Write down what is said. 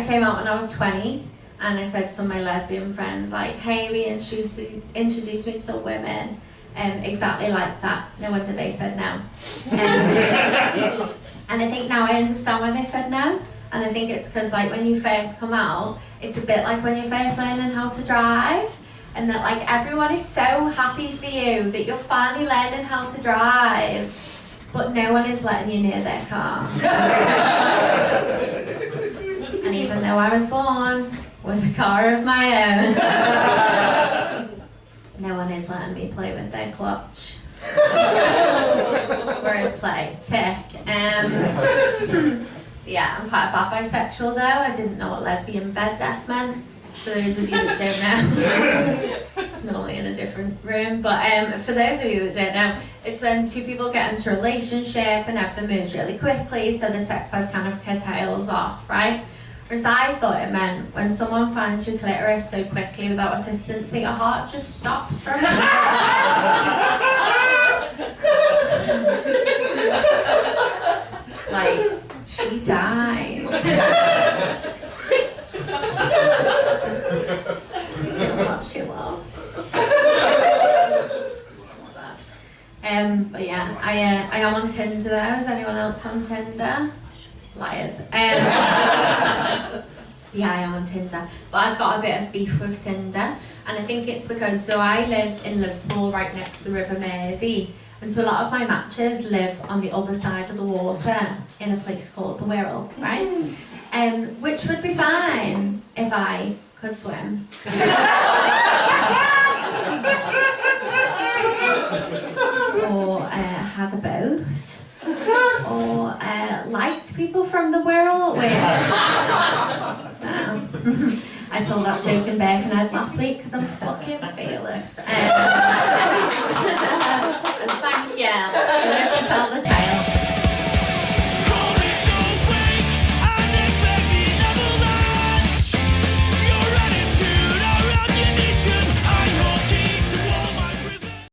I came out when I was 20, and I said to some of my lesbian friends, like, hey, we introduced me to some women, exactly like that. No wonder they said no. And I think now I understand why they said no. And I think it's because, like, when you first come out, it's a bit like when you're first learning how to drive, and that, like, everyone is so happy for you that you're finally learning how to drive, but no one is letting you near their car. And even though I was born with a car of my own, no one is letting me play with their clutch. Wordplay, tick. Yeah, I'm quite a bad bisexual though. I didn't know what lesbian bed death meant. For those of you that don't know, it's normally in a different room. But for those of you that don't know, it's when two people get into a relationship and everything moves really quickly, so the sex life kind of curtails off, right? Whereas I thought it meant when someone finds your clitoris so quickly without assistance that your heart just stops for a minute. Like, she died. Doing what she loved. But yeah, I am on Tinder though. Is anyone else on Tinder? Liars. Yeah, I am on Tinder, but I've got a bit of beef with Tinder, and I think it's because, so I live in Liverpool right next to the River Mersey, and so a lot of my matches live on the other side of the water in a place called the Wirral, right? Which would be fine if I could swim. Or has a boat. Or liked people from the Wirral, which so I told that joke in Birkenhead last week because I'm fucking fearless.